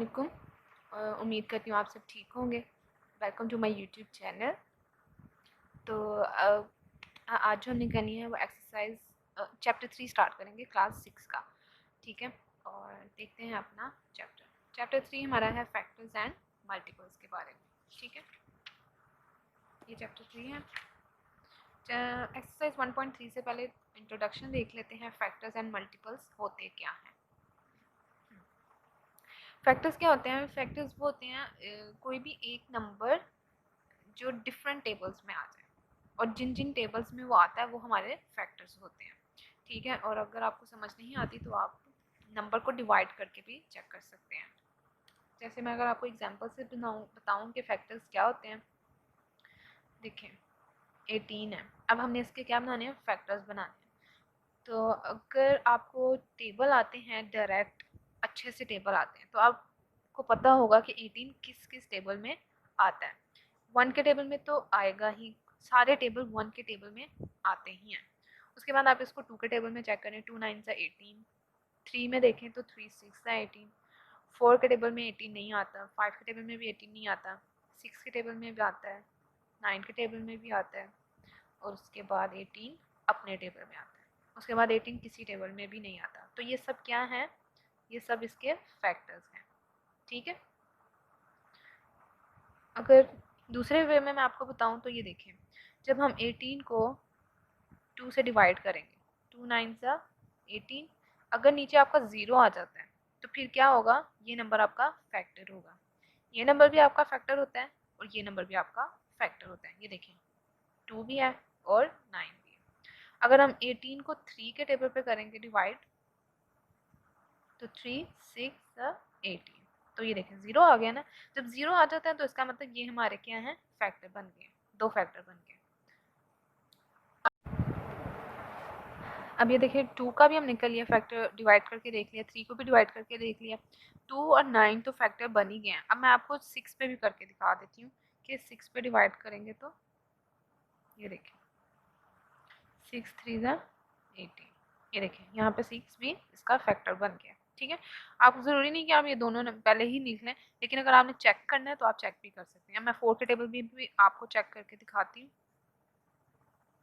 अस्सलामुअलैकुम। उम्मीद करती हूँ आप सब ठीक होंगे। Welcome to my YouTube channel. तो आज जो हमने करनी है वो एक्सरसाइज चैप्टर 3 स्टार्ट करेंगे, क्लास 6 का। ठीक है, और देखते हैं अपना चैप्टर 3 हमारा है फैक्टर्स एंड मल्टीपल्स के बारे में। ठीक है, ये चैप्टर 3 है। एक्सरसाइज 1.3 से पहले इंट्रोडक्शन देख लेते हैं, फैक्टर्स एंड मल्टीपल्स होते क्या हैं। फैक्टर्स क्या होते हैं? फैक्टर्स वो होते हैं कोई भी एक नंबर जो डिफरेंट टेबल्स में आ जाए, और जिन जिन टेबल्स में वो आता है वो हमारे फैक्टर्स होते हैं। ठीक है, और अगर आपको समझ नहीं आती तो आप नंबर को डिवाइड करके भी चेक कर सकते हैं। जैसे मैं अगर आपको एग्जांपल से बताऊं कि फैक्टर्स क्या होते हैं। देखें, 18 है। अब हमने इसके क्या बनाने हैं? फैक्टर्स बनाने हैं। तो अगर आपको टेबल आते हैं डायरेक्ट, अच्छे से टेबल आते हैं, तो आपको पता होगा कि 18 किस किस टेबल में आता है। 1 के टेबल में तो आएगा ही, सारे टेबल 1 के टेबल में आते ही हैं। उसके बाद आप इसको 2 के टेबल में चेक करें, 2 9 सा 18। 3 में देखें तो 3 6 सा 18। 4 के टेबल में 18 नहीं आता, 5 के टेबल में भी 18 नहीं आता, 6 के टेबल में भी आता है, 9 के टेबल में भी आता है, और उसके बाद 18 अपने टेबल में आता है। उसके बाद 18 किसी टेबल में भी नहीं आता। तो ये सब क्या है? ये सब इसके फैक्टर्स हैं। ठीक है, अगर दूसरे वे में मैं आपको बताऊं तो ये देखें, जब हम 18 को 2 से डिवाइड करेंगे, 2 9 सा 18, अगर नीचे आपका 0 आ जाता है तो फिर क्या होगा? ये नंबर आपका फैक्टर होगा। ये नंबर भी आपका फैक्टर होता है और ये नंबर भी आपका फैक्टर होता है। ये देखें, 2 भी है और 9 भी है। अगर हम 18 को 3 के टेबल पे करेंगे डिवाइड, तो 3 6 18, तो ये देखें 0 आ गया ना। जब 0 आ जाता है तो इसका मतलब ये हमारे क्या है? फैक्टर बन गए, दो फैक्टर बन गए। अब ये देखिए, 2 का भी हम निकल लिया, फैक्टर डिवाइड करके देख लिया, 3 को भी डिवाइड करके देख लिया, 2 और 9 तो फैक्टर बन ही गए हैं। अब मैं आपको 6 पे भी करके दिखा देती हूँ कि 6 पे डिवाइड करेंगे तो ये देखिए, 6 3 ज़ा 18। ये देखिए, यहाँ पे 6 भी इसका फैक्टर बन गया। ठीक है, आप ज़रूरी नहीं कि आप ये दोनों पहले ही लिख लें, लेकिन अगर आपने चेक करना है तो आप चेक भी कर सकते हैं। मैं 4 के टेबल भी आपको चेक करके दिखाती हूँ।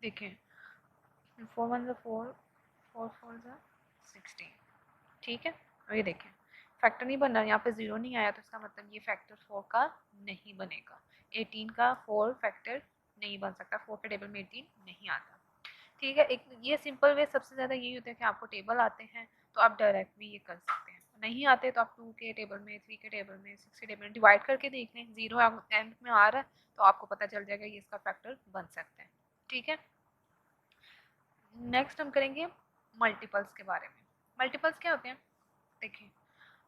देखें, 4 1 ज़ा 4, 4 4 ज़ा 16। ठीक है, और ये देखें फैक्टर नहीं बन रहा, यहाँ पे 0 नहीं आया, तो इसका मतलब ये फैक्टर 4 का नहीं बनेगा। 18 का 4 फैक्टर नहीं बन सकता, 4 के टेबल में 18 नहीं आता। ठीक है, एक ये सिंपल वे सबसे ज़्यादा यही होता है कि आपको टेबल आते हैं तो आप डायरेक्ट भी ये कर सकते हैं, नहीं आते तो आप 2 के टेबल में, 3 के टेबल में, 6 के टेबल में डिवाइड करके देख लें। 0 एंड में आ रहा है तो आपको पता चल जाएगा ये इसका फैक्टर बन सकता है। ठीक है, नेक्स्ट हम करेंगे मल्टीपल्स के बारे में। मल्टीपल्स क्या होते हैं? देखिए,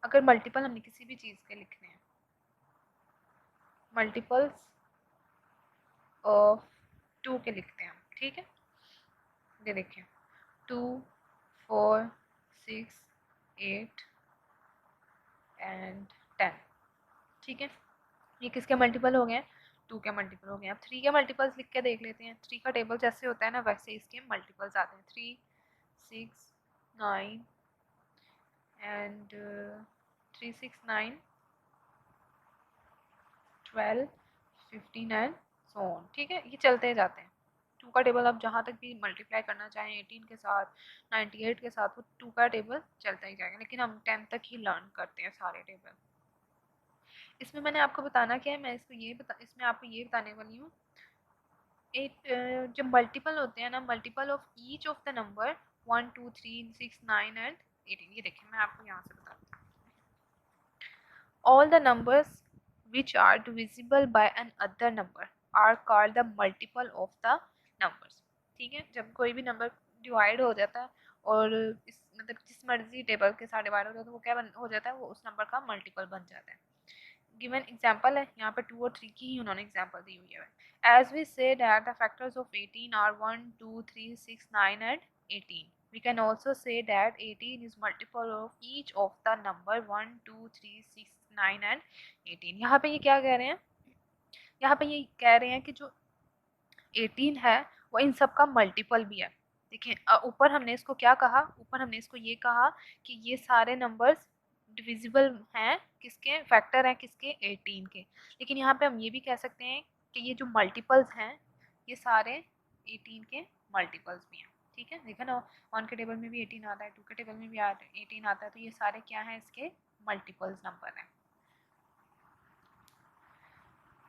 अगर मल्टीपल हमने किसी भी चीज़ के लिखने हैं, मल्टीपल्स ऑफ 2 के लिखते हैं। ठीक है, ये देखिए, 2 4 6 8 एंड 10। ठीक है, ये किसके मल्टीपल हो गए हैं? 2 के मल्टीपल हो गए। अब 3 के मल्टीपल्स लिख के देख लेते हैं। 3 का टेबल जैसे होता है ना, वैसे इसके मल्टीपल्स आते हैं। 3 6 9 एंड 3 6 9 12 15 एंड सो ऑन। ठीक है, ये चलते जाते हैं। 2 का टेबल आप जहाँ तक भी मल्टीप्लाई करना चाहें 18 के साथ, 98 के साथ, वो 2 का टेबल चलता ही जाएगा, लेकिन हम 10 तक ही लर्न करते हैं सारे टेबल। इसमें मैंने आपको बताना क्या है, मैं इसमें आपको ये बताने वाली हूँ, जब मल्टीपल होते हैं ना, multiple of each of the number 1 2 3 6 9 and 18। ये देखिए, मैं आपको यहाँ से बताती हूँ। All the numbers which are divisible by another number are called the multiple of the numbers। ठीक है, जब कोई भी नंबर डिवाइड हो जाता है और मतलब जिस मर्जी टेबल के साथ डिवाइड हो जाता है, वो क्या हो जाता है? वो उस नंबर का मल्टीपल बन जाता है। गिवन एग्जाम्पल है, यहाँ पे 2 और 3 की ही उन्होंने एग्जाम्पल दी हुई है। As we say that the factors of 18 are 1 2 3 6 9 and 18, we can also say that 18 is multiple of each of the number 1 2 3 6 9 and 18। यहाँ पे ये क्या कह रहे हैं? यहाँ पे ये कह रहे हैं कि जो 18 है वो इन सब का मल्टीपल भी है। देखिए, ऊपर हमने इसको क्या कहा? ऊपर हमने इसको ये कहा कि ये सारे नंबर्स डिविजिबल हैं किसके, फैक्टर हैं किसके, 18 के। लेकिन यहाँ पे हम ये भी कह सकते हैं कि ये जो मल्टीपल्स हैं ये सारे 18 के मल्टीपल्स भी हैं। ठीक है, देखा ना, 1 के टेबल में भी 18 आता है, 2 के टेबल में भी 18 आता है, तो ये सारे क्या हैं, इसके मल्टीपल्स नंबर हैं।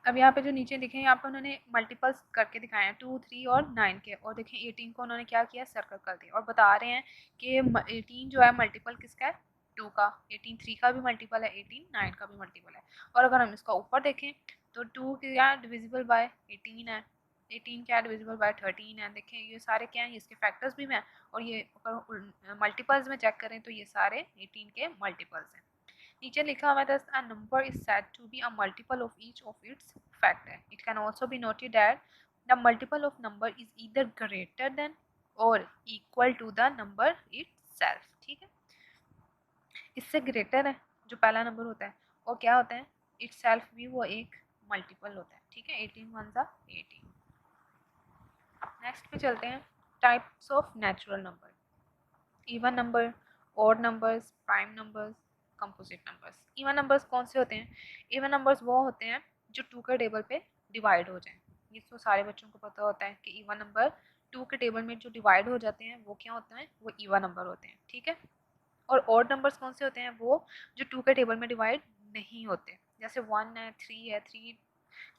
अब यहाँ पे जो नीचे देखें, यहाँ पे उन्होंने मल्टीपल्स करके दिखाए हैं 2, 3 और 9 के, और देखें 18 को उन्होंने क्या किया, सर्कल कर दिया, और बता रहे हैं कि 18 जो है मल्टीपल किसका है, 2 का। 18 3 का भी मल्टीपल है, 18 9 का भी मल्टीपल है। और अगर हम इसका ऊपर देखें तो 2 क्या डिविजिबल बाय 18 है, 18 क्या डिविजिबल बाय 13 है। देखें ये सारे क्या हैं, इसके फैक्टर्स भी हैं, और ये अगर मल्टीपल्स में चेक करें तो ये सारे 18 के मल्टीपल्स हैं। नीचे लिखा हुआ है a number is said to be a multiple of each of its factor. It can also be noted that the multiple of number is either greater than or equal to the number itself. ठीक है, इससे greater है जो पहला number होता है, और क्या होता है, itself भी वो एक मल्टीपल होता है। ठीक है, 18 1 ज़ा 18। नेक्स्ट पे चलते हैं, types of natural number, even number, odd numbers, prime numbers, composite numbers. Even numbers कौन से होते हैं, इवन नंबर्स वो होते हैं जो 2 के टेबल पे डिवाइड हो जाएं। ये तो सारे बच्चों को पता होता है कि इवन नंबर 2 के टेबल में जो डिवाइड हो जाते हैं वो क्या होते हैं, वो इवन नंबर होते हैं। ठीक है, और ऑड नंबर्स कौन से होते हैं, वो जो 2 के टेबल में डिवाइड नहीं होते, जैसे 1 है, 3 है, 3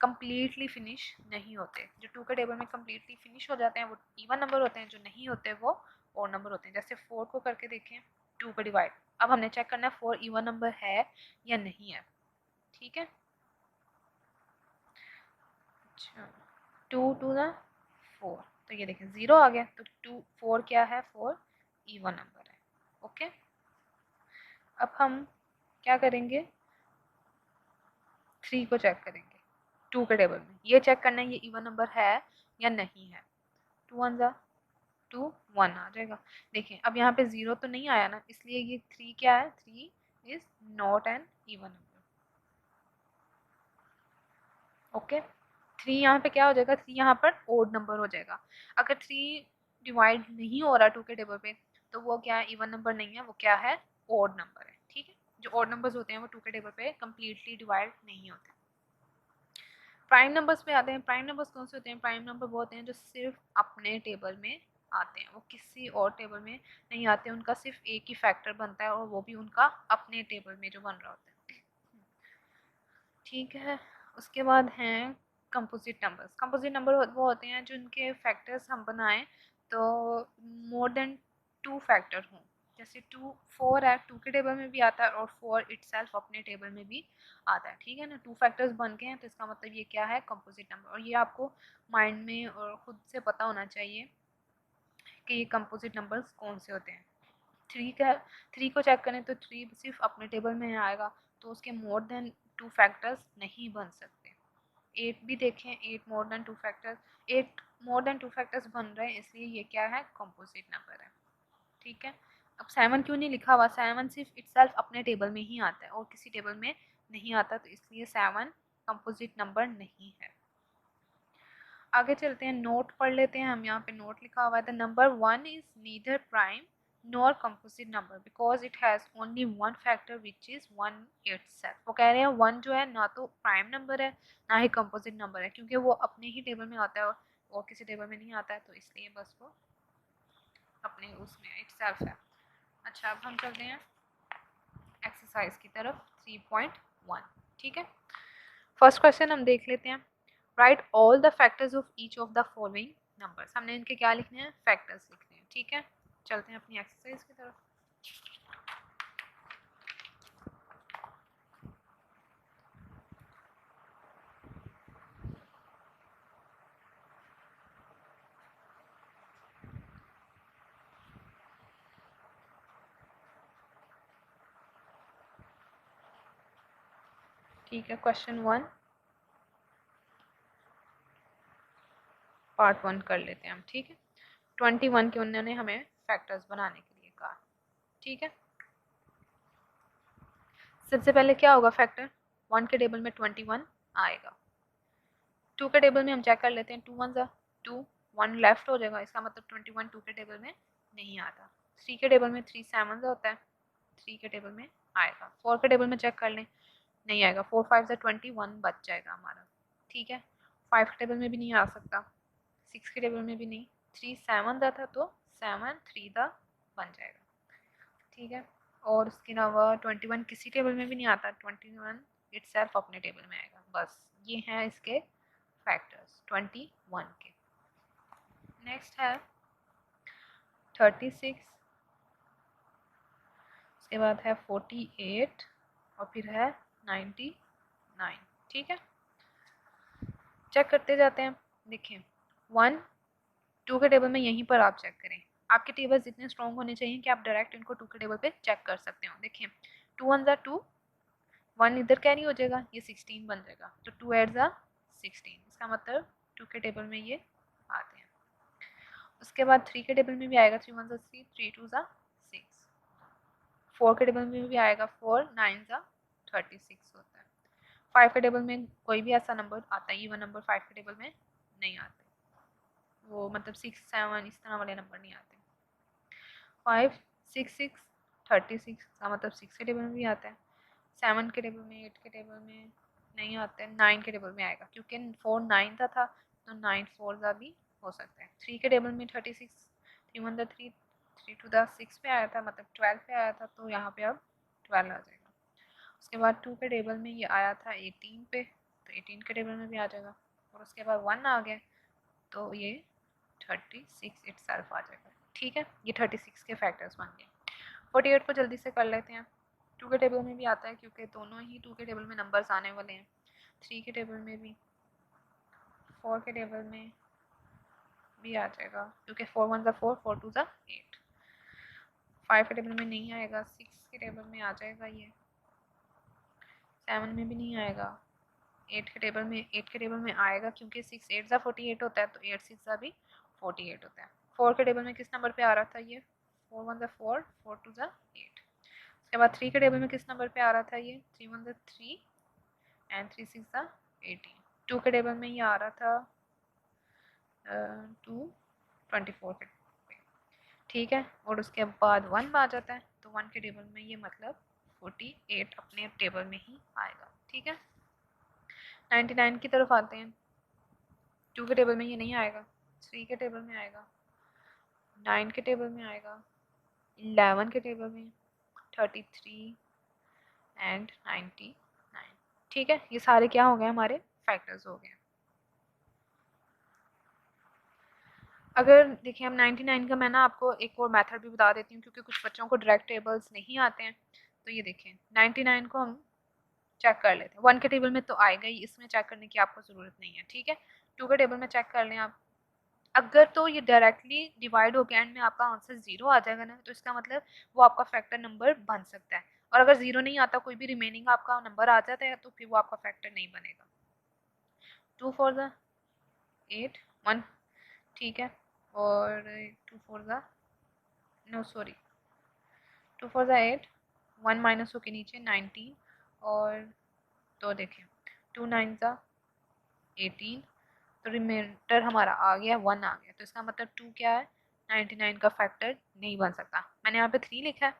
कम्प्लीटली फिनिश नहीं होते। जो 2 के टेबल में कम्प्लीटली फिनिश हो जाते हैं वो इवन नंबर होते हैं, जो नहीं होते वो और नंबर होते हैं। जैसे 4 को करके देखें 2 पे डिवाइड, अब हमने चेक करना है 4 इवन नंबर है या नहीं है। ठीक है, अच्छा 2 2 ना 4, तो ये देखें 0 आ गया, तो 2 4 क्या है, 4 इवन नंबर है। ओके, अब हम क्या करेंगे, 3 को चेक करेंगे 2 के टेबल में, ये चेक करना है ये इवन नंबर है या नहीं है। 2 1 ज़ा 2 1 आ जाएगा। देखें अब यहाँ पे 0 तो नहीं आया ना, इसलिए ये 3 क्या है, 3 is not an even number. Okay, 3 यहाँ पे क्या हो जाएगा, 3 यहाँ पर ओड नंबर हो जाएगा। अगर 3 डिवाइड नहीं हो रहा 2 के टेबल पे तो वो क्या है, इवन नंबर नहीं है, वो क्या है, ओड नंबर है। ठीक है, जो ओड नंबर्स होते हैं वो 2 के टेबल पे कम्प्लीटली डिवाइड नहीं होते। प्राइम नंबर्स पे आते हैं, प्राइम नंबर्स कौन से होते हैं, प्राइम नंबर वो होते हैं जो सिर्फ अपने टेबल में आते हैं, वो किसी और टेबल में नहीं आते, उनका सिर्फ एक ही फैक्टर बनता है और वो भी उनका अपने टेबल में जो बन रहा होता है। ठीक है, उसके बाद हैं कंपोजिट नंबर्स। कंपोजिट नंबर वो होते हैं जिनके फैक्टर्स हम बनाएं तो मोर देन 2 फैक्टर हों। जैसे 2 4 है, 2 के टेबल में भी आता है और 4 इटसेल्फ अपने टेबल में भी आता है। ठीक है ना, 2 फैक्टर्स बन गए हैं तो इसका मतलब ये क्या है, कंपोजिट नंबर। और ये आपको माइंड में और खुद से पता होना चाहिए कि ये कंपोजिट नंबर्स कौन से होते हैं। 3 का 3 को चेक करें तो 3 सिर्फ अपने टेबल में आएगा, तो उसके मोर देन 2 फैक्टर्स नहीं बन सकते। 8 भी देखें, 8 more than 2 factors, 8 more than 2 factors बन रहे हैं, इसलिए ये क्या है, कंपोजिट नंबर है। ठीक है, अब 7 क्यों नहीं लिखा हुआ, 7 सिर्फ इटसेल्फ अपने टेबल में ही आता है और किसी टेबल में नहीं आता, तो इसलिए 7 कंपोजिट नंबर नहीं है। आगे चलते हैं, नोट पढ़ लेते हैं हम। यहाँ पे नोट लिखा हुआ है, the number 1 is neither prime nor composite number because it has only one factor which is 1 itself. वो कह रहे हैं 1 जो है ना तो प्राइम नंबर है ना ही कंपोजिट नंबर है, क्योंकि वो अपने ही टेबल में आता है और किसी टेबल में नहीं आता है, तो इसलिए बस वो अपने उसमें इटसेल्फ है। अच्छा, अब हम चलते हैं एक्सरसाइज की तरफ 3.1। ठीक है, फर्स्ट क्वेश्चन हम देख लेते हैं। Right all the factors of each of the following numbers. हमने इनके क्या लिखने हैं, फैक्टर्स लिखने हैं। ठीक है, चलते हैं अपनी एक्सरसाइज की तरफ। ठीक है, क्वेश्चन 1 पार्ट 1 कर लेते हैं हम। ठीक है, 21 के उन्होंने हमें फैक्टर्स बनाने के लिए कहा। ठीक है, सबसे पहले क्या होगा, फैक्टर 1 के टेबल में 21 आएगा। 2 के टेबल में हम चेक कर लेते हैं, 2 1 ज़ा 2, 1 लेफ्ट हो जाएगा, इसका मतलब 21 2 के टेबल में नहीं आता। 3 के टेबल में 3 7 होता है, 3 के टेबल में आएगा। 4 के टेबल में चेक कर लें, नहीं आएगा। 4 5 से 21 बच जाएगा हमारा, ठीक है। 5 के टेबल में भी नहीं आ सकता, 6 के टेबल में भी नहीं। 3 7 दा था तो 7 3 दा बन जाएगा, ठीक है। और उसके अलावा 21 किसी टेबल में भी नहीं आता, 21 इटसेल्फ अपने टेबल में आएगा। बस ये हैं इसके फैक्टर्स 21 के। नेक्स्ट है 36, उसके बाद है 48 और फिर है 99, ठीक है। चेक करते जाते हैं। देखिए 1 2 के टेबल में यहीं पर आप चेक करें। आपके टेबल्स इतने स्ट्रॉन्ग होने चाहिए कि आप डायरेक्ट इनको 2 के टेबल पे चेक कर सकते हो। देखिए 2 1 ज़ा 2, 1 इधर कैरी हो जाएगा, ये 16 बन जाएगा। तो 2 8 ज़ा 16, इसका मतलब 2 के टेबल में ये आते हैं। उसके बाद 3 के टेबल में भी आएगा, 3 1 ज़ा 3, 3 2 ज़ा 6। 4 के टेबल में भी आएगा, 4 9 ज़ा 36 होता है। 5 के टेबल में कोई भी ऐसा नंबर आता है, इवन नंबर 5 के टेबल में नहीं आते, वो मतलब 6 7 इस तरह वाले नंबर नहीं आते। 5 6 6 36 का मतलब 6 के टेबल में भी आता है। 7 के टेबल में, 8 के टेबल में नहीं आते हैं। 9 के टेबल में आएगा क्योंकि 4 9 था तो 9 4 का भी हो सकता है। 3 के टेबल में 36, 3 1 3, 3 2 6 पे आया था, मतलब 12 पे आया था, तो यहाँ पे अब 12 आ जाएगा। उसके बाद 2 के टेबल में ये आया था 18 पे, तो 18 के टेबल में भी आ जाएगा। और उसके बाद 1 आ गया तो ये 36 इटसेल्फ आ जाएगा, ठीक है। ये 36 के फैक्टर्स बन गए। 48 को जल्दी से कर लेते हैं। 2 के टेबल में भी आता है क्योंकि दोनों ही 2 के टेबल में नंबर्स आने वाले हैं। 3 के टेबल में भी, 4 के टेबल में भी आ जाएगा क्योंकि 4 1 ज़ा 4, 4 2 ज़ा 8। 5 के टेबल में नहीं आएगा, 6 के टेबल में आ जाएगा, ये 7 में भी नहीं आएगा। 8 के टेबल में, 8 के टेबल में आएगा क्योंकि 6 8 ज़ा 48 होता है, तो 8 6 ज़ा भी 48 होता है। 4 के टेबल में किस नंबर पे आ रहा था ये, 4 1 ज़ा 4, 4 2 ज़ा 8। उसके बाद 3 के टेबल में किस नंबर पे आ रहा था ये, 3 1 ज़ा 3 एंड 3 6 ज़ा 18। 2 के टेबल में ये आ रहा था 2 24 के पे, ठीक है। और उसके बाद 1 आ जाता है, तो 1 के टेबल में ये मतलब 48 अपने टेबल में ही आएगा, ठीक है। 99 की तरफ आते हैं। 2 के टेबल में ये नहीं आएगा, 3 के टेबल में आएगा, 9 के टेबल में आएगा, 11 के टेबल में, 33 एंड 99, ठीक है। ये सारे क्या हो गए, हमारे फैक्टर्स हो गए। अगर देखिए हम 99 का, मैं ना आपको एक और मेथड भी बता देती हूँ क्योंकि कुछ बच्चों को डायरेक्ट टेबल्स नहीं आते हैं। तो ये देखें 99 को हम चेक कर लेते हैं। 1 के टेबल में तो आएगा ही, इसमें चेक करने की आपको ज़रूरत नहीं है, ठीक है। 2 के टेबल में चेक कर लें आप। अगर तो ये डायरेक्टली डिवाइड होकर एंड में आपका आंसर 0 आ जाएगा ना, तो इसका मतलब वो आपका फैक्टर नंबर बन सकता है। और अगर 0 नहीं आता, कोई भी रिमेनिंग आपका नंबर आ जाता है, तो फिर वो आपका फैक्टर नहीं बनेगा। 2 4 ज़ा 8 1, ठीक है। और 2 4 ज़ा, नो सॉरी, 2 4 ज़ा 8, 1 माइनस हो के नीचे 19, और तो देखें 2 9 ज़ा 18, तो रिमाइंडर हमारा आ गया 1 आ गया, तो इसका मतलब 2 क्या है, 99 का फैक्टर नहीं बन सकता। मैंने यहाँ पे 3 लिखा है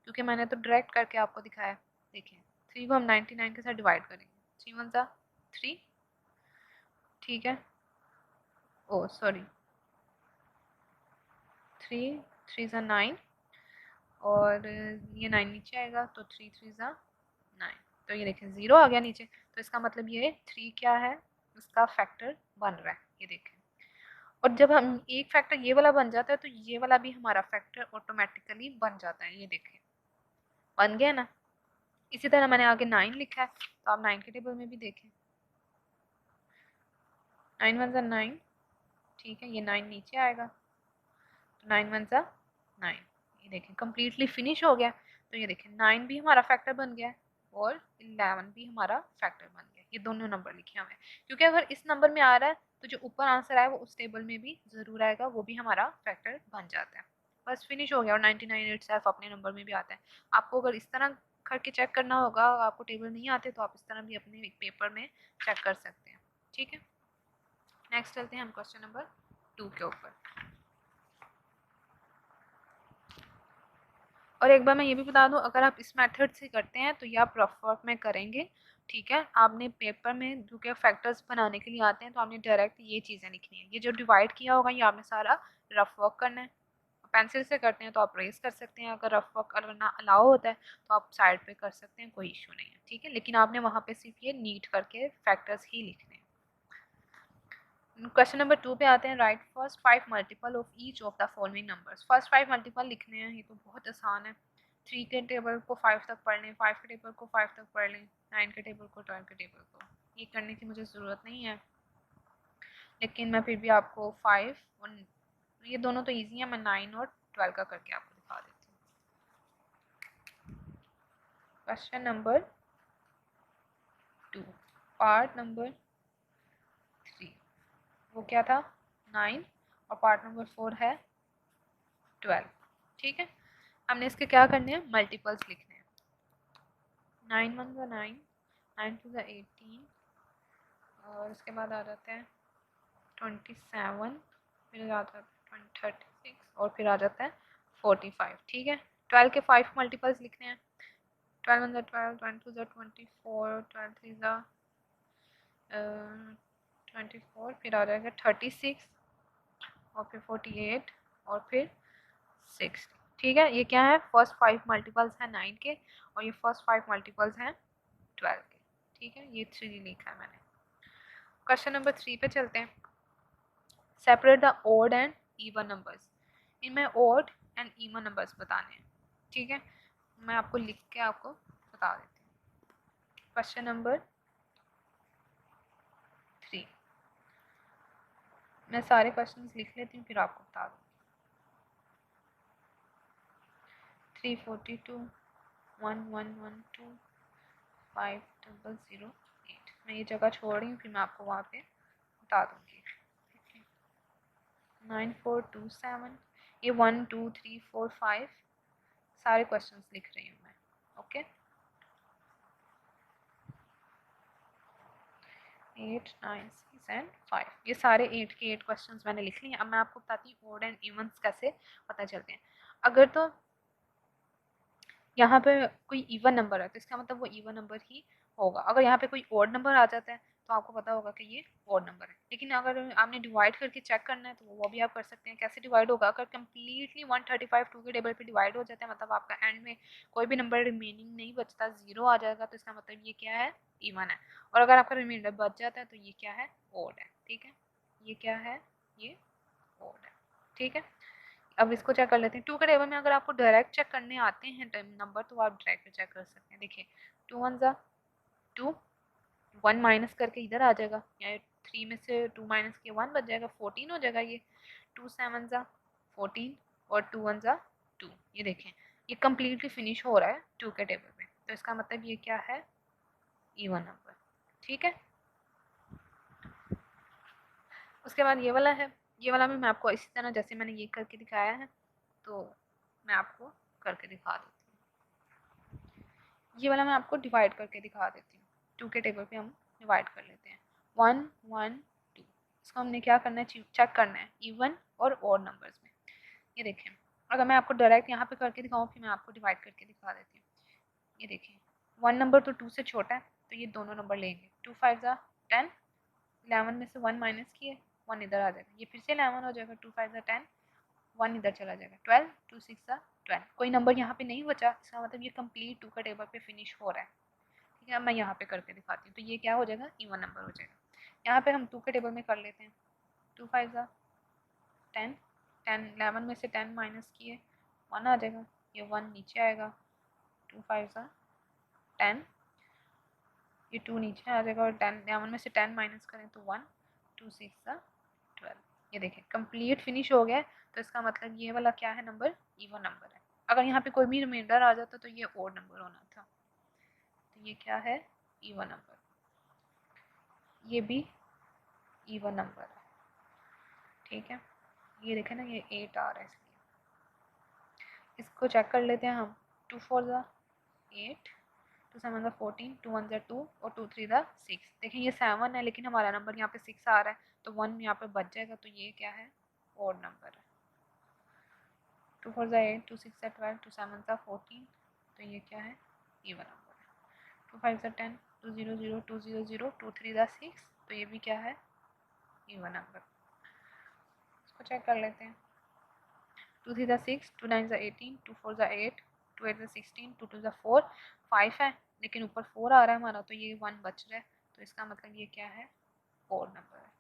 क्योंकि मैंने तो डायरेक्ट करके आपको दिखाया। देखिए 3 को हम 99 के साथ डिवाइड करेंगे, 3 1 ज़ा 3, ठीक है। ओ सॉरी, 3 3 ज़ा 9, और ये 9 नीचे आएगा, तो 3 3 ज़ा 9, तो ये देखें 0 आ गया नीचे, तो इसका मतलब ये 3 क्या है, इसका फैक्टर बन रहा है, ये देखें। और जब हम एक फैक्टर ये वाला बन जाता है, तो ये वाला भी हमारा फैक्टर ऑटोमेटिकली बन जाता है, ये देखें बन गया ना। इसी तरह मैंने आगे 9 लिखा है, तो आप 9 के टेबल में भी देखें, 9 1 ज़ा 9, ठीक है। ये 9 नीचे आएगा, तो 9 1 ज़ा 9, ये देखें कम्प्लीटली फिनिश हो गया। तो ये देखें 9 भी हमारा फैक्टर बन गया और 11 भी हमारा फैक्टर बन गया। ये दोनों नंबर लिखे हुए हैं क्योंकि अगर इस नंबर में आ रहा है तो जो ऊपर आंसर आए वो उस टेबल में भी ज़रूर आएगा, वो भी हमारा फैक्टर बन जाता है। बस फिनिश हो गया। और 99 इटसेल्फ अपने नंबर में भी आता है। आपको अगर इस तरह करके चेक करना होगा, आपको टेबल नहीं आते, तो आप इस तरह भी अपने पेपर में चेक कर सकते हैं, ठीक है। नेक्स्ट चलते हैं हम क्वेश्चन नंबर 2 के ऊपर। और एक बार मैं ये भी बता दूं, अगर आप इस मेथड से करते हैं तो ये आप रफ वर्क में करेंगे, ठीक है। आपने पेपर में जो कि फैक्टर्स बनाने के लिए आते हैं तो आपने डायरेक्ट ये चीज़ें लिखनी है, ये जो डिवाइड किया होगा ये आपने सारा रफ वर्क करना है। पेंसिल से करते हैं तो आप रेस कर सकते हैं, अगर रफ वर्क करना अलाउ होता है तो आप साइड पे कर सकते हैं, कोई इशू नहीं है, ठीक है। लेकिन आपने वहाँ पे सिर्फ ये नीट करके फैक्टर्स ही लिखने हैं। क्वेश्चन नंबर 2 पे आते हैं। Right first 5 multiple of each of the following numbers. First 5 multiple लिखने हैं, ये तो बहुत आसान है। 3 के टेबल को 5 तक पढ़ लें, 5 के टेबल को 5 तक पढ़ लें, 9 के टेबल को 12 के टेबल को, ये करने की मुझे ज़रूरत नहीं है, लेकिन मैं फिर भी आपको 5 और ये दोनों तो ईजी है, मैं 9 और 12 का करके आपको दिखा देती हूँ। क्वेश्चन नंबर 2 पार्ट नंबर 3, वो क्या था 9, और पार्ट नंबर 4 है 12, ठीक है। हमने इसके क्या करने हैं, मल्टीपल्स लिखने हैं। 9 1 ज़ा 9, 9 2 ज़ा 18, और उसके बाद आ जाते हैं 27, फिर आ जाता है 36, और फिर आ जाता है 45, ठीक है। 12 के 5 मल्टीपल्स लिखने हैं। 12 1 ज़ा 12, 12 2 ज़ा 24, 12 3 ज़ा 24, फिर आ जाएगा 36, और फिर 48, और फिर 6, ठीक है। ये क्या है, फर्स्ट 5 मल्टीपल्स हैं 9 के, और ये फर्स्ट 5 मल्टीपल्स हैं 12 के, ठीक है। ये 3 लिखा है मैंने। क्वेश्चन नंबर 3 पे चलते हैं। Separate the odd and even numbers. इनमें ओड एंड इवन नंबर्स बताने हैं, ठीक है। मैं आपको लिख के आपको बता देती हूँ। क्वेश्चन नंबर 3, मैं सारे क्वेश्चंस लिख लेती हूँ फिर आपको बता दूँ। 342 1112 5008, मैं ये जगह छोड़ रही हूँ, फिर मैं आपको वहाँ पे बता दूँगी। 9427, ये 1 2 3 4 5 सारे क्वेश्चंस लिख रही हूँ मैं, ओके। 8 9 6 एंड 5, ये सारे 8 के 8 क्वेश्चंस मैंने लिख लिए। अब मैं आपको बताती हूँ ओड एंड इवन्स कैसे पता चलते हैं। अगर तो यहाँ पे कोई इवन नंबर है तो इसका मतलब वो इवन नंबर ही होगा। अगर यहाँ पे कोई ओड नंबर आ जाता है तो आपको पता होगा कि ये ओड नंबर है। लेकिन अगर आपने डिवाइड करके चेक करना है तो वो भी आप कर सकते हैं। कैसे डिवाइड होगा, अगर कम्प्लीटली 135 2 के टेबल पे डिवाइड हो जाता है, मतलब आपका एंड में कोई भी नंबर रिमेनिंग नहीं बचता, 0 आ जाएगा, तो इसका मतलब ये क्या है, इवन है। और अगर आपका रिमाइंडर बच जाता है तो ये क्या है, ओड है, ठीक है। ये क्या है, ये ओड है, ठीक है। अब इसको चेक कर लेते हैं। 2 के टेबल में अगर आपको डायरेक्ट चेक करने आते हैं नंबर तो आप डायरेक्ट चेक कर सकते हैं। देखिए 2 1 ज़ा 2, 1 माइनस करके इधर आ जाएगा, या 3 में से 2 माइनस किया 1 बच जाएगा, 14 हो जाएगा ये। 2 7 ज़ा 14, और 2 1 ज़ा 2, ये देखें ये कम्प्लीटली फिनिश हो रहा है 2 के टेबल में, तो इसका मतलब ये क्या है, इवन नंबर, ठीक है। उसके बाद ये वाला है, ये वाला भी मैं आपको इसी तरह जैसे मैंने ये करके दिखाया है तो मैं आपको करके दिखा देती हूँ। ये वाला मैं आपको डिवाइड करके दिखा देती हूँ। 2 के टेबल पे हम डिवाइड कर लेते हैं। 1 1 2, इसको हमने क्या करना है, चेक करना है इवन और ऑड नंबर्स में। ये देखें, अगर मैं आपको डायरेक्ट यहाँ पे करके दिखाऊँ फिर मैं आपको डिवाइड करके दिखा देती हूँ। ये देखिए 1 नंबर तो 2 से छोटा है तो ये दोनों नंबर लेंगे। 2 5 ज़ा 10, 11 में से 1 माइनस किए 1 इधर आ जाएगा, ये फिर से 11 हो जाएगा। 2 5 ज़ा 10, 1 इधर चला जाएगा। 12 2 6 ज़ा 12, कोई नंबर यहाँ पे नहीं बचा, इसका मतलब ये कंप्लीट 2 का टेबल पे फिनिश हो रहा है, ठीक है। अब मैं यहाँ पे करके दिखाती हूँ तो ये क्या हो जाएगा, इवन नंबर हो जाएगा। यहाँ पे हम 2 के टेबल में कर लेते हैं। 2 5 ज़ा 10, 10 11 में से 10 माइनस किए 1 आ जाएगा, ये 1 नीचे आएगा। 2 5 ज़ा 10, ये 2 नीचे आ जाएगा, और 10 11 में से 10 माइनस करें तो 1, 2 6 ज़ा 12, ये देखें कंप्लीट फिनिश हो गया। तो इसका मतलब ये वाला क्या है, नंबर इवन नंबर है। अगर यहाँ पे कोई भी रिमाइंडर आ जाता तो ये ओड नंबर होना था, तो ये क्या है, इवन नंबर, ये भी इवन नंबर है, ठीक है। ये देखें ना, ये 8 आ रहा है, इसलिए इसको चेक कर लेते हैं हम। 2 4 ज़ा 8, 2 7 ज़ा 14, 2 1 ज़ा 2, और 2 3 ज़ा 6। देखें ये 7 है लेकिन हमारा नंबर यहाँ पे 6 आ रहा है, तो 1 यहाँ पे बच जाएगा, तो ये क्या है, ओड नंबर है। 2 4 ज़ा 8, 2 6 ज़ा 12, 2 7 ज़ा 14, तो ये क्या है, इवन नंबर है। 2 5 ज़ा 10, 2 0 0, 2 0 0, 2 3 ज़ा 6, तो ये भी क्या है, इवन नंबर। इसको चेक कर लेते हैं। 2 3 ज़ा 6, 2 9 ज़ा 18, 2 4 ज़ा 8, 2 8 ज़ा 16, 2 2 ज़ा 4, 5 है लेकिन ऊपर 4 आ रहा है हमारा, तो ये 1 बच रहा है, तो इसका मतलब ये क्या है, 4 नंबर है।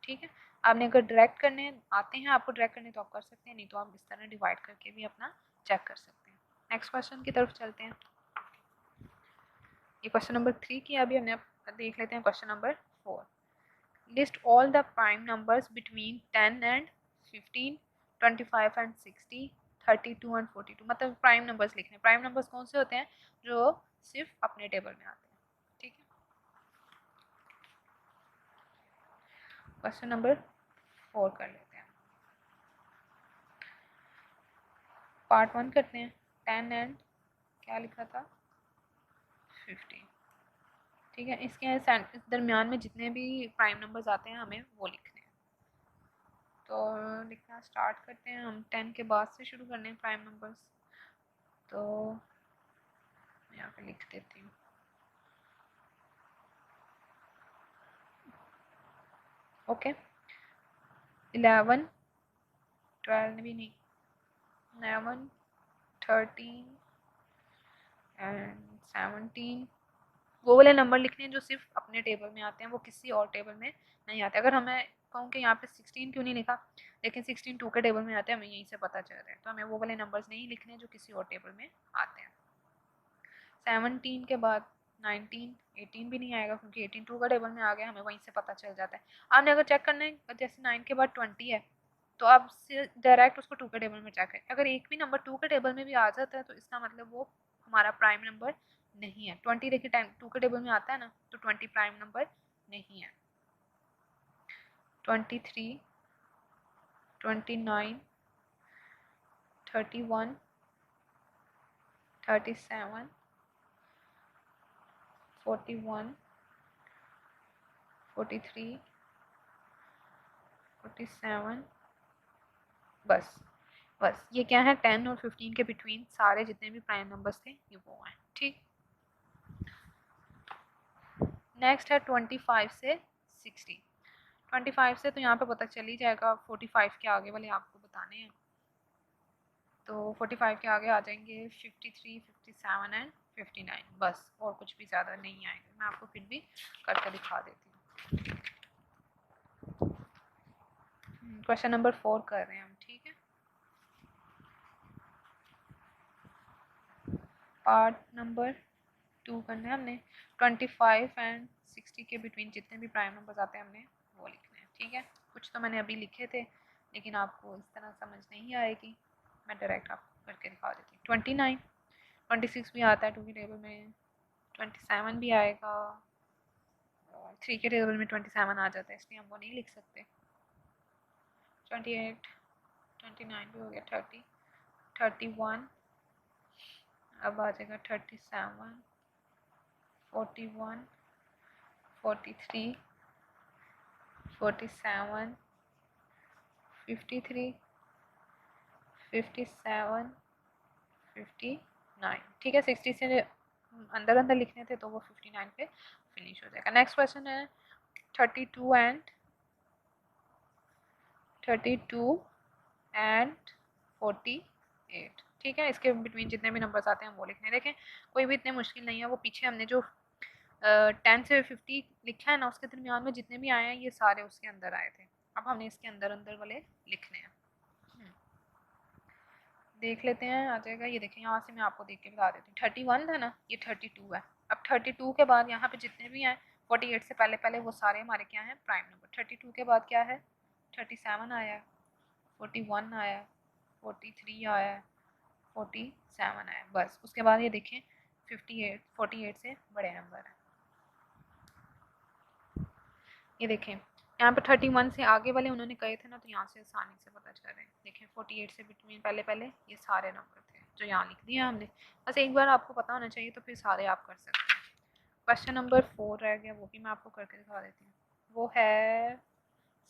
ठीक है, आपने अगर डायरेक्ट करने आते हैं आपको डायरेक्ट करने तो आप कर सकते हैं, नहीं तो आप इस तरह डिवाइड करके भी अपना चेक कर सकते हैं। नेक्स्ट क्वेश्चन की तरफ चलते हैं। ये क्वेश्चन नंबर 3 की अभी हमने देख लेते हैं question number 4। List all the prime numbers between 10 and 15, 25 and 60, 32 and 42। मतलब प्राइम नंबर्स लिखने। प्राइम नंबर्स कौन से होते हैं, जो सिर्फ अपने टेबल में आते हैं। ठीक है, क्वेश्चन नंबर 4 कर लेते हैं। पार्ट 1 करते हैं। 10 एंड क्या लिखा था, 15। ठीक है, इसके दरमियान में जितने भी प्राइम नंबर्स आते हैं हमें वो लिखने हैं। तो लिखना स्टार्ट करते हैं हम। 10 के बाद से शुरू करने हैं प्राइम नंबर्स। तो यहाँ पे लिख देती हूँ। ओके, 11, 12 भी नहीं, 11, 13 एंड 17। वो वाले नंबर लिखने हैं जो सिर्फ अपने टेबल में आते हैं, वो किसी और टेबल में नहीं आते। अगर हमें कहूँ कि यहाँ पे 16 क्यों नहीं लिखा, लेकिन 16 2 के टेबल में आते हैं, हमें यहीं से पता चल रहा है। तो हमें वो वाले नंबर्स नहीं लिखने जो किसी और टेबल में आते हैं। 17 के बाद 19, 18 भी नहीं आएगा क्योंकि 18 2 का टेबल में आ गया, हमें वहीं से पता चल जाता है। आपने अगर चेक करना है, जैसे 9 के बाद 20 है, तो आप डायरेक्ट उसको 2 के टेबल में चेक करें। अगर एक भी नंबर 2 के टेबल में भी आ जाता है तो इसका मतलब वो हमारा प्राइम नंबर नहीं है। 20 देखिए टाइम 2 के टेबल में आता है ना, तो 20 प्राइम नंबर नहीं है। 23, 29, 31, 37, 41, 43, 47, बस ये क्या है, 10 और 15 के बिटवीन सारे जितने भी प्राइम नंबर्स थे ये वो हैं। ठीक, नेक्स्ट है 25 से 60। 25 से तो यहाँ पे पता चल ही जाएगा, 45 के आगे वाले आपको बताने हैं। तो 45 के आगे आ जाएंगे 53, 57 एंड 59, बस और कुछ भी ज़्यादा नहीं आएगा। मैं आपको फिर भी करके दिखा देती हूँ। क्वेश्चन नंबर 4 कर रहे हैं हम। ठीक है, पार्ट नंबर 2 करना है हमने। 25 एंड 60 के बिटवीन जितने भी प्राइम नंबर्स आते हैं हमने वो लिखने हैं। ठीक है, कुछ तो मैंने अभी लिखे थे लेकिन आपको इस तरह समझ नहीं आएगी, मैं डायरेक्ट आपको करके दिखा देती हूँ। 29, 26 भी आता है 2 के टेबल में, 27 भी आएगा, 3 के टेबल में 27 आ जाता है, इसलिए हम वो नहीं लिख सकते। 28, 29 भी हो गया, 30, 31, अब आ जाएगा 37, 41, 43, 47, 53, 57, 59। ठीक है, 60 से अंदर अंदर लिखने थे तो वो 59 पे फिनिश हो जाएगा। नेक्स्ट क्वेश्चन है 32 एंड 48। ठीक है, इसके बिटवीन जितने भी नंबर्स आते हैं वो लिखने। देखें कोई भी इतने मुश्किल नहीं है, वो पीछे हमने जो 10 से 50 लिखा है ना, उसके दरमियान में जितने भी आए हैं ये सारे उसके अंदर आए थे। अब हमने इसके अंदर अंदर वाले लिखने हैं। देख लेते हैं, आ जाएगा। ये देखें, यहाँ से मैं आपको देख के बता देती हूँ। 31 था ना, ये 32 है। अब 32 के बाद यहाँ पे जितने भी हैं 48 से पहले पहले वो सारे हमारे क्या हैं, प्राइम नंबर। 32 के बाद क्या है, 37 आया, 41 आया, 43 आया, 47 आया, बस। उसके बाद ये देखें 48 से बड़े नंबर हैं। ये देखें यहाँ पे 31 से आगे वाले उन्होंने कहे थे ना, तो यहाँ से आसानी से पता चल रहे हैं। देखें 48 से बिटवीन पहले पहले ये सारे नंबर थे जो यहाँ लिख दिए हमने। बस एक बार आपको पता होना चाहिए तो फिर सारे आप कर सकते हैं। क्वेश्चन नंबर 4 रह गया, वो भी मैं आपको करके दिखा देती हूँ। वो है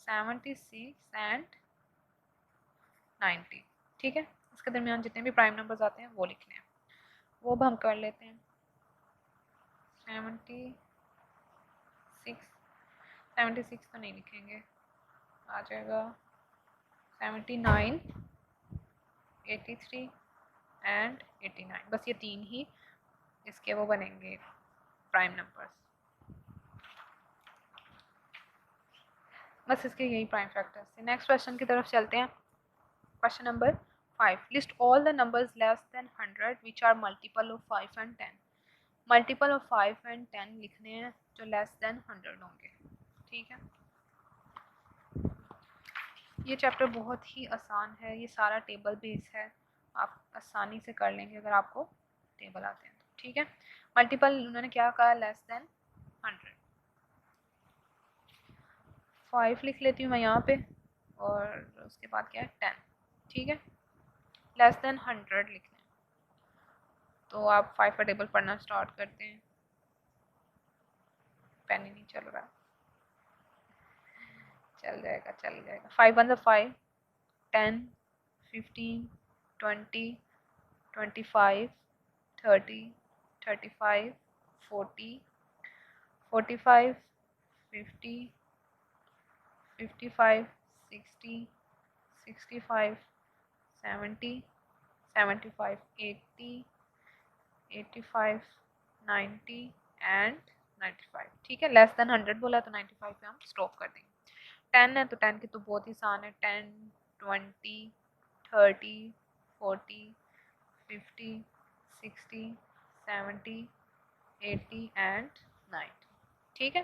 76 एंड 90। ठीक है, इसके दरमियान जितने भी प्राइम नंबर्स आते हैं वो लिखने हैं, वो अब हम कर लेते हैं। 76 तो नहीं लिखेंगे, आ जाएगा 79, 83 एंड 89, बस ये तीन ही इसके वो बनेंगे प्राइम नंबर्स, बस इसके यही प्राइम फैक्टर्स थे। नेक्स्ट क्वेश्चन की तरफ चलते हैं। Question number 5, list all the numbers less than 100 which are multiple of 5 and 10। Multiple of 5 and 10 लिखने हैं जो लेस देन 100 होंगे। ठीक है, ये चैप्टर बहुत ही आसान है, ये सारा टेबल बेस है, आप आसानी से कर लेंगे अगर आपको टेबल आते हैं तो। ठीक है, मल्टीपल उन्होंने क्या कहा, लेस देन 100। 5 लिख लेती हूँ मैं यहाँ पे, और उसके बाद क्या है 10। ठीक है, लेस देन 100 लिखना है, तो आप 5 का टेबल पढ़ना स्टार्ट करते हैं। पेन ही नहीं चल रहा, चल जाएगा चल जाएगा। 5 1 5, 10, 15, 20, 25, 30, 35, 40, 45, 50, 55, 60, 65, 70, 75, 80, 85, 90 एंड 95। ठीक है, लेस देन 100 बोला तो 95 पे हम स्टॉप कर देंगे। 10 है तो 10 की तो बहुत ही आसान है, 10, 20, 30, 40, 50, 60, 70, 80 एंड 90। ठीक है,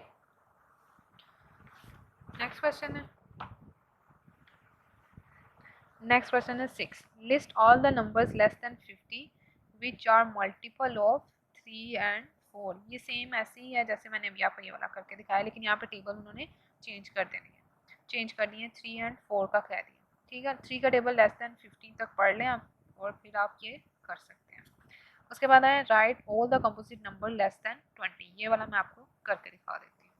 नेक्स्ट क्वेश्चन है। नेक्स्ट क्वेश्चन है 6, list all the numbers less than 50 which are multiple of 3 and 4। ये सेम ऐसे ही है जैसे मैंने अभी आपको ये वाला करके दिखाया, लेकिन यहाँ पे टेबल उन्होंने चेंज कर देनी है, चेंज करनी है, 3 एंड 4 का कह दिया। ठीक है, 3 का टेबल लेस देन 15 तक पढ़ लें आप, और फिर आप ये कर सकते हैं। उसके बाद है right all the composite number less than 20। ये वाला मैं आपको करके दिखा देती हूँ।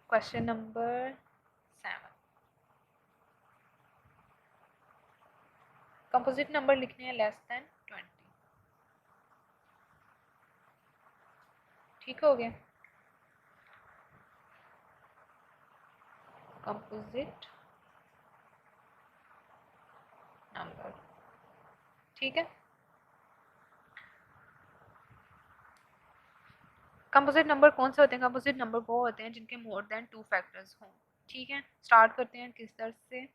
क्वेश्चन नंबर 7, कंपोजिट नंबर लिखने हैं लेस देन 20। ठीक हो गया, कंपोजिट नंबर। ठीक है, कंपोजिट नंबर कौन से होते हैं, कंपोजिट नंबर वो होते हैं जिनके मोर देन 2 फैक्टर्स हों। ठीक है, स्टार्ट करते हैं किस तरह से।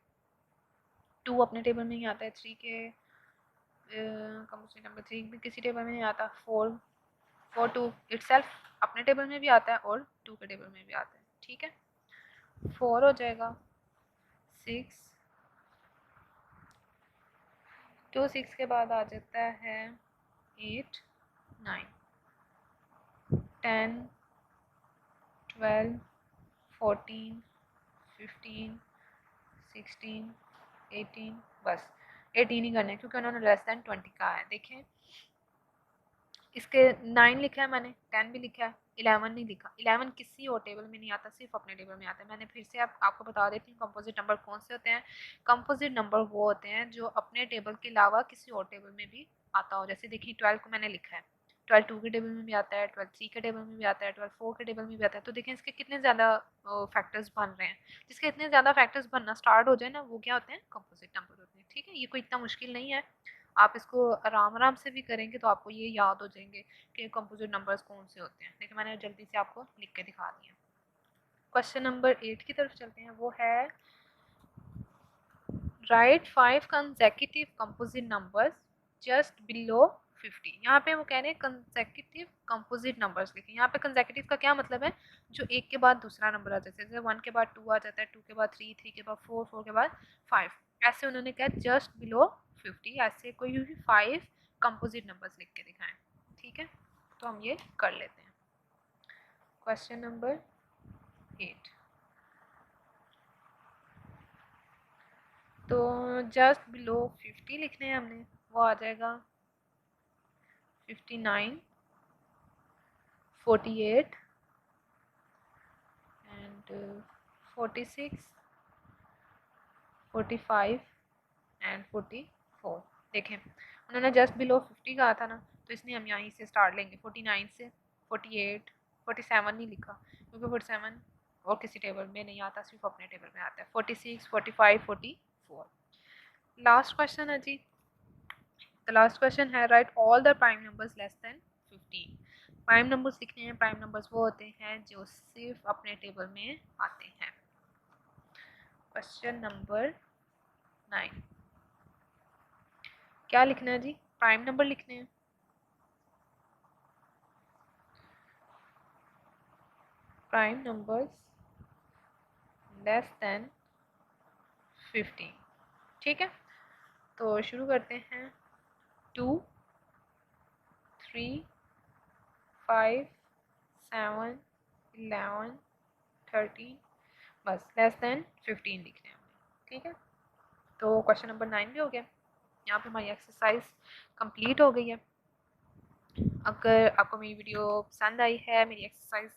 2 अपने टेबल में ही आता है, 3 के कंपोजिट नंबर 3 भी किसी टेबल में नहीं आता। 4 2 इटसेल्फ अपने टेबल में भी आता है और 2 के टेबल में भी आता है। ठीक है, 4 हो जाएगा, 6, 2 6 के बाद आ जाता है 8, 9, 10, 12, 14, 15, 16, 18, बस 18 ही करना है क्योंकि उन्होंने लेस देन 20 कहा है। देखें, इसके 9 लिखा है मैंने, 10 भी लिखा है, 11 नहीं लिखा। 11 किसी और टेबल में नहीं आता, सिर्फ अपने टेबल में आता है। मैंने फिर से आपको बता देती हूँ कंपोजिट नंबर कौन से होते हैं। कंपोजिट नंबर वो होते हैं जो अपने टेबल के अलावा किसी और टेबल में भी आता हो। जैसे देखिए 12 को मैंने लिखा है, 12 2 के टेबल में भी आता है, 12 3 के टेबल में भी आता है, 12 4 के टेबल में भी आता है। तो देखें इसके कितने ज़्यादा फैक्टर्स बन रहे हैं। जिसके इतने ज़्यादा फैक्टर्स बनना स्टार्ट हो जाए ना, वो क्या होते हैं, कंपोजिट नंबर होते हैं। ठीक है, ये कोई इतना मुश्किल नहीं है, आप इसको आराम आराम से भी करेंगे तो आपको ये याद हो जाएंगे कि कंपोजिट नंबर्स कौन से होते हैं। लेकिन मैंने जल्दी से आपको लिख के दिखा दिया। क्वेश्चन नंबर 8 की तरफ चलते हैं, वो है right 5 consecutive composite numbers just below 50। यहाँ पे वो कह रहे हैं कंसेक्यूटिव कंपोजिट नंबर्स लिखें। यहाँ पे कंसेक्यूटिव का क्या मतलब है, जो एक के बाद दूसरा नंबर आ जाता है। जैसे 1 के बाद 2 आ जाता है, 2 के बाद 3, 3 के बाद 4, 4 के बाद 5, ऐसे उन्होंने कहा जस्ट बिलो 50, ऐसे कोई भी 5 कंपोजिट नंबर्स लिख के दिखाएं। ठीक है, तो हम ये कर लेते हैं। क्वेश्चन नंबर 8, तो जस्ट बिलो 50 लिखने हैं हमने, वो आ जाएगा 59, 48 and 46, 45 एंड 44। देखें उन्होंने जस्ट बिलो 50 कहा था ना, तो इसलिए हम यहीं से स्टार्ट लेंगे 49 से। 48 47 नहीं लिखा क्योंकि 47 और किसी टेबल में नहीं आता, सिर्फ अपने टेबल में आता है। 46 45 44। लास्ट क्वेश्चन है जी। द लास्ट क्वेश्चन है right all the prime numbers less then 15। Prime numbers लिखने हैं। प्राइम नंबर्स वो होते हैं जो सिर्फ अपने टेबल में आते हैं। क्वेश्चन नंबर 9, क्या लिखना है जी? प्राइम नंबर लिखने हैं। Prime numbers less then 15। ठीक है, तो शुरू करते हैं। 2 3 5 7 11 13, बस लेस देन 15 लिखने हैं। ठीक है, तो क्वेश्चन नंबर 9 भी हो गया। यहाँ पे हमारी एक्सरसाइज कंप्लीट हो गई है। अगर आपको मेरी वीडियो पसंद आई है, मेरी एक्सरसाइज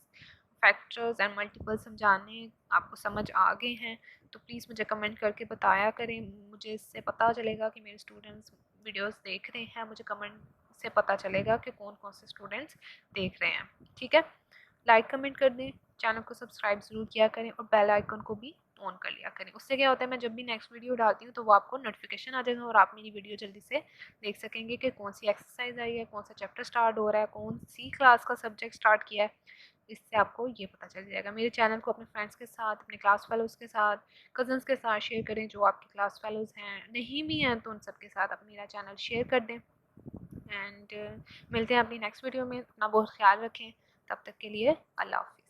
फैक्टर्स एंड मल्टीपल समझाने आपको समझ आ गए हैं, तो प्लीज़ मुझे कमेंट करके बताया करें। मुझे इससे पता चलेगा कि मेरे स्टूडेंट्स वीडियोस देख रहे हैं। मुझे कमेंट से पता चलेगा कि कौन कौन से स्टूडेंट्स देख रहे हैं। ठीक है, लाइक कमेंट कर दें, चैनल को सब्सक्राइब ज़रूर किया करें और बेल आइकन को भी ऑन कर लिया करें। उससे क्या होता है, मैं जब भी नेक्स्ट वीडियो डालती हूँ तो वो आपको नोटिफिकेशन आ जाएगा और आप मेरी वीडियो जल्दी से देख सकेंगे कि कौन सी एक्सरसाइज आई है, कौन सा चैप्टर स्टार्ट हो रहा है, कौन सी क्लास का सब्जेक्ट स्टार्ट किया है। इससे आपको ये पता चल जाएगा। मेरे चैनल को अपने फ्रेंड्स के साथ, अपने क्लास फेलोज़ के साथ, कज़न्स के साथ शेयर करें। जो आपके क्लास फेलोज़ हैं, नहीं भी हैं, तो उन सब के साथ आप मेरा चैनल शेयर कर दें। एंड मिलते हैं अपनी नेक्स्ट वीडियो में। अपना बहुत ख्याल रखें। तब तक के लिए अल्लाह हाफ़िज़।